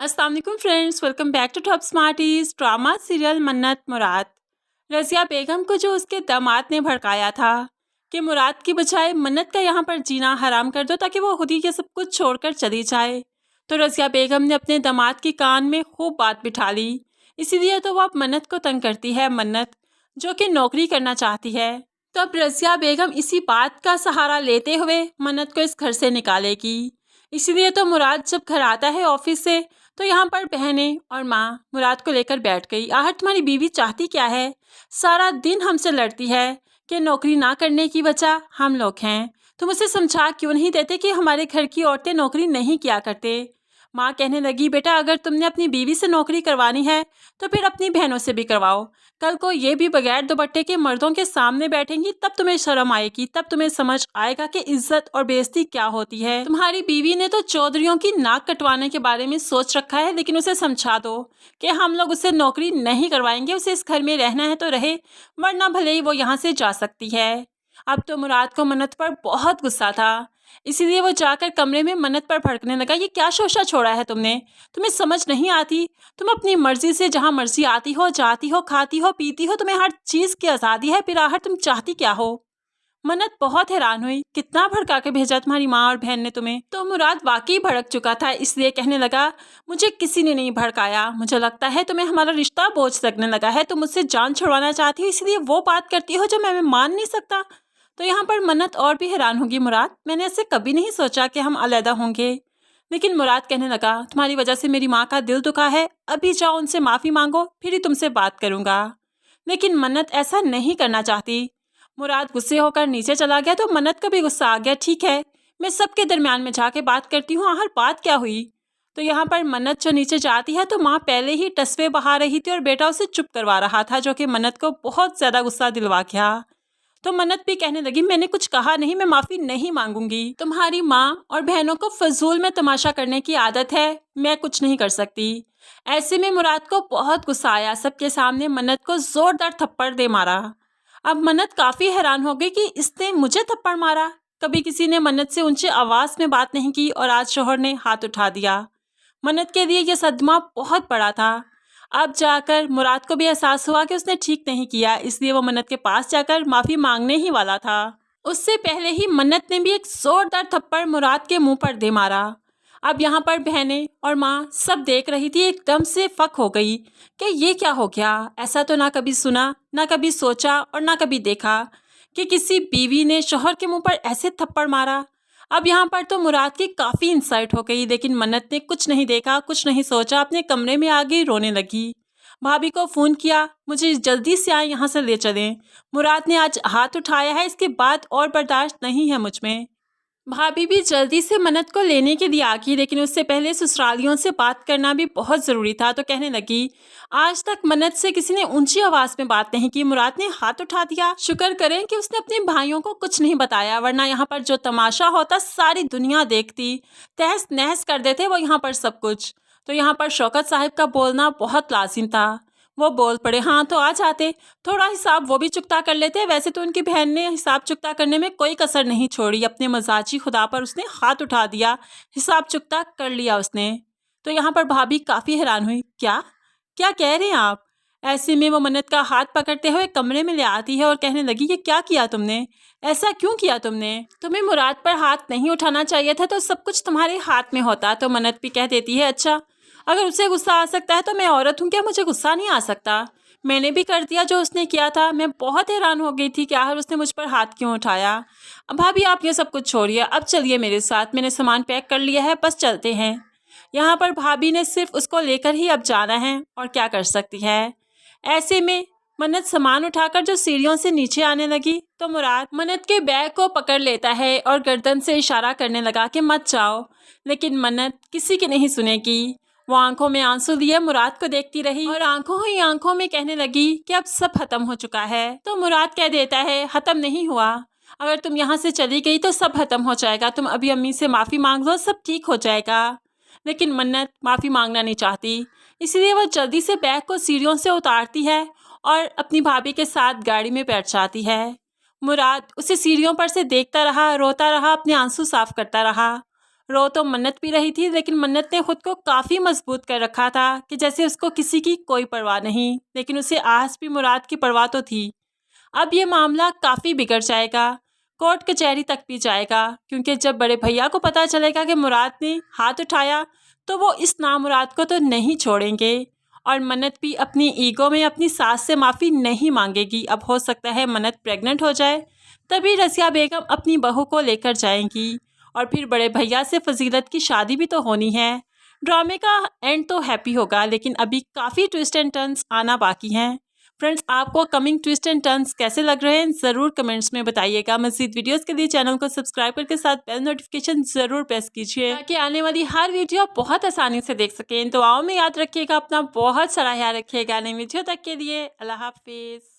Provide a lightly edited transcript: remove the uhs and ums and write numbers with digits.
अस्सलाम वालेकुम friends, welcome back to top smarties. Drama serial Mannat Murad. Razia बेगम को जो उसके दामाद ने भड़काया था कि मुराद की बजाय मन्नत का यहाँ पर जीना हराम कर दो ताकि वो खुद ही के सब कुछ छोड़कर चली जाए, तो रज़िया बेगम ने अपने दामाद के कान में खूब बात बिठा ली। इसीलिए तो वो अब मन्नत को तंग करती है, मन्नत जो कि नौकरी करना चाहती है। तो अब रज़िया बेगम इसी बात का सहारा लेते हुए मन्नत को इस घर से निकालेगी। इसीलिए तो मुराद जब घर आता है ऑफिस से तो यहाँ पर बहनें और माँ मुराद को लेकर बैठ गई। आहर तुम्हारी बीवी चाहती क्या है? सारा दिन हमसे लड़ती है कि नौकरी ना करने की वजह हम लोग हैं। तुम उसे समझा क्यों नहीं देते कि हमारे घर की औरतें नौकरी नहीं किया करते? माँ कहने लगी, बेटा अगर तुमने अपनी बीवी से नौकरी करवानी है तो फिर अपनी बहनों से भी करवाओ। कल को ये भी बगैर दुपट्टे के मर्दों के सामने बैठेंगी तब तुम्हें शर्म आएगी, तब तुम्हें समझ आएगा कि इज्जत और बेइज्जती क्या होती है। तुम्हारी बीवी ने तो चौधरियों की नाक कटवाने के बारे में सोच रखा है, लेकिन उसे समझा दो कि हम लोग उसे नौकरी नहीं करवाएंगे। उसे इस घर में रहना है तो रहे, वरना भले ही वो यहाँ से जा सकती है। अब तो मुराद को मन्नत पर बहुत गुस्सा था, इसीलिए वो जाकर कमरे में मन्नत पर भड़कने लगा। ये क्या शोशा छोड़ा है तुमने? तुम्हें समझ नहीं आती? तुम अपनी मर्जी से जहाँ मर्जी आती हो, जाती हो, खाती हो, पीती हो, तुम्हें हर चीज़ की आज़ादी है, फिर आखिर तुम चाहती क्या हो? मन्नत बहुत हैरान हुई, कितना भड़का के भेजा तुम्हारी माँ और बहन ने तुम्हें। तो मुराद वाकई भड़क चुका था, इसलिए कहने लगा, मुझे किसी ने नहीं भड़काया, मुझे लगता है तुम्हें हमारा रिश्ता बोझ लगने लगा है। तुम मुझसे जान छुड़वाना चाहती हो, इसलिए वो बात करती हो जो मैं मान नहीं सकता। तो यहाँ पर मन्नत और भी हैरान होगी, मुराद मैंने ऐसे कभी नहीं सोचा कि हम अलग होंगे। लेकिन मुराद कहने लगा, तुम्हारी वजह से मेरी माँ का दिल दुखा है, अभी जाओ उनसे माफ़ी मांगो, फिर ही तुमसे बात करूँगा। लेकिन मन्नत ऐसा नहीं करना चाहती। मुराद गुस्से होकर नीचे चला गया तो मन्नत को भी गुस्सा आ गया। ठीक है, मैं सबके दरमियान में जाके बात करती हूँ, आखिर बात क्या हुई? तो यहाँ पर मन्नत जो नीचे जाती है तो माँ पहले ही टसवे बहा रही थी और बेटा उसे चुप करवा रहा था, जो कि मन्नत को बहुत ज़्यादा गुस्सा दिलवा गया। तो मन्नत भी कहने लगी, मैंने कुछ कहा नहीं, मैं माफ़ी नहीं मांगूंगी। तुम्हारी माँ और बहनों को फजूल में तमाशा करने की आदत है, मैं कुछ नहीं कर सकती। ऐसे में मुराद को बहुत गुस्सा आया, सबके सामने मन्नत को जोरदार थप्पड़ दे मारा। अब मन्नत काफ़ी हैरान हो गई कि इसने मुझे थप्पड़ मारा। कभी किसी ने मन्नत से ऊंची आवाज़ में बात नहीं की और आज शोहर ने हाथ उठा दिया। मन्नत के लिए यह सदमा बहुत बड़ा था। अब जाकर मुराद को भी एहसास हुआ कि उसने ठीक नहीं किया, इसलिए वो मन्नत के पास जाकर माफ़ी मांगने ही वाला था। उससे पहले ही मन्नत ने भी एक जोरदार थप्पड़ मुराद के मुंह पर दे मारा। अब यहाँ पर बहनें और माँ सब देख रही थी, एकदम से फक हो गई कि ये क्या हो गया। ऐसा तो ना कभी सुना, ना कभी सोचा और ना कभी देखा कि किसी बीवी ने शोहर के मुंह पर ऐसे थप्पड़ मारा। अब यहाँ पर तो मुराद की काफ़ी इंसल्ट हो गई, लेकिन मन्नत ने कुछ नहीं देखा, कुछ नहीं सोचा, अपने कमरे में आ गई, रोने लगी। भाभी को फ़ोन किया, मुझे जल्दी से आए, यहाँ से ले चलें। मुराद ने आज हाथ उठाया है, इसके बाद और बर्दाश्त नहीं है मुझ में। भाभी भी जल्दी से मन्नत को लेने के लिए आ गई, लेकिन उससे पहले ससुरालियों से बात करना भी बहुत ज़रूरी था। तो कहने लगी, आज तक मन्नत से किसी ने ऊंची आवाज़ में बात नहीं की, मुराद ने हाथ उठा दिया। शुक्र करें कि उसने अपने भाइयों को कुछ नहीं बताया, वरना यहाँ पर जो तमाशा होता सारी दुनिया देखती, तहस नहस कर देते वो यहाँ पर सब कुछ। तो यहाँ पर शौकत साहब का बोलना बहुत लाजिम था। वो बोल पड़े, हाँ तो आ जाते, थोड़ा हिसाब वो भी चुकता कर लेते। वैसे तो उनकी बहन ने हिसाब चुकता करने में कोई कसर नहीं छोड़ी, अपने मजाजी खुदा पर उसने हाथ उठा दिया, हिसाब चुकता कर लिया उसने। तो यहाँ पर भाभी काफ़ी हैरान हुई, क्या क्या कह रहे हैं आप? ऐसे में वो मन्नत का हाथ पकड़ते हुए कमरे में ले आती है और कहने लगी, ये क्या किया तुमने? ऐसा क्यों किया तुमने? तुम्हें मुराद पर हाथ नहीं उठाना चाहिए था, तो सब कुछ तुम्हारे हाथ में होता। तो मन्नत भी कह देती है, अच्छा अगर उसे गुस्सा आ सकता है तो मैं औरत हूँ, क्या मुझे गुस्सा नहीं आ सकता? मैंने भी कर दिया जो उसने किया था। मैं बहुत हैरान हो गई थी कि आखिर उसने मुझ पर हाथ क्यों उठाया। अब भाभी आप ये सब कुछ छोड़िए, अब चलिए मेरे साथ, मैंने सामान पैक कर लिया है, बस चलते हैं। यहाँ पर भाभी ने सिर्फ उसको लेकर ही अब जाना है और क्या कर सकती है। ऐसे में मन्नत सामान उठाकर जो सीढ़ियों से नीचे आने लगी तो मुराद मन्नत के बैग को पकड़ लेता है और गर्दन से इशारा करने लगा कि मत जाओ, लेकिन मन्नत किसी की नहीं सुनेगी। वो आंखों में आंसू लिए मुराद को देखती रही और आंखों ही आंखों में कहने लगी कि अब सब खत्म हो चुका है। तो मुराद कह देता है, खत्म नहीं हुआ, अगर तुम यहाँ से चली गई तो सब खत्म हो जाएगा, तुम अभी अम्मी से माफ़ी मांग लो, सब ठीक हो जाएगा। लेकिन मन्नत माफ़ी मांगना नहीं चाहती, इसलिए वो जल्दी से बैग को सीढ़ियों से उतारती है और अपनी भाभी के साथ गाड़ी में बैठ जाती है। मुराद उसे सीढ़ियों पर से देखता रहा, रोता रहा, अपने आंसू साफ करता रहा। रो तो मन्नत भी रही थी, लेकिन मन्नत ने खुद को काफ़ी मजबूत कर रखा था कि जैसे उसको किसी की कोई परवाह नहीं, लेकिन उसे आज भी मुराद की परवाह तो थी। अब ये मामला काफ़ी बिगड़ जाएगा, कोर्ट कचहरी तक भी जाएगा, क्योंकि जब बड़े भैया को पता चलेगा कि मुराद ने हाथ उठाया तो वो इस नामुराद को तो नहीं छोड़ेंगे। और मन्नत भी अपनी ईगो में अपनी सास से माफ़ी नहीं मांगेगी। अब हो सकता है मन्नत प्रेग्नेंट हो जाए, तभी रज़िया बेगम अपनी बहू को लेकर जाएंगी और फिर बड़े भैया से फजीलत की शादी भी तो होनी है। ड्रामे का एंड तो हैप्पी होगा, लेकिन अभी काफ़ी ट्विस्ट एंड टर्न्स आना बाकी हैं। फ्रेंड्स, आपको कमिंग ट्विस्ट एंड टर्न्स कैसे लग रहे हैं ज़रूर कमेंट्स में बताइएगा। मज़ीद वीडियोस के लिए चैनल को सब्सक्राइब करके साथ बेल नोटिफिकेशन ज़रूर प्रेस कीजिए, ताकि आने वाली हर वीडियो बहुत आसानी से देख सकें। दुआओं में याद रखिएगा, अपना बहुत सारा ख्याल रखिएगा। नई वीडियो तक के लिए अल्लाह हाफिज़।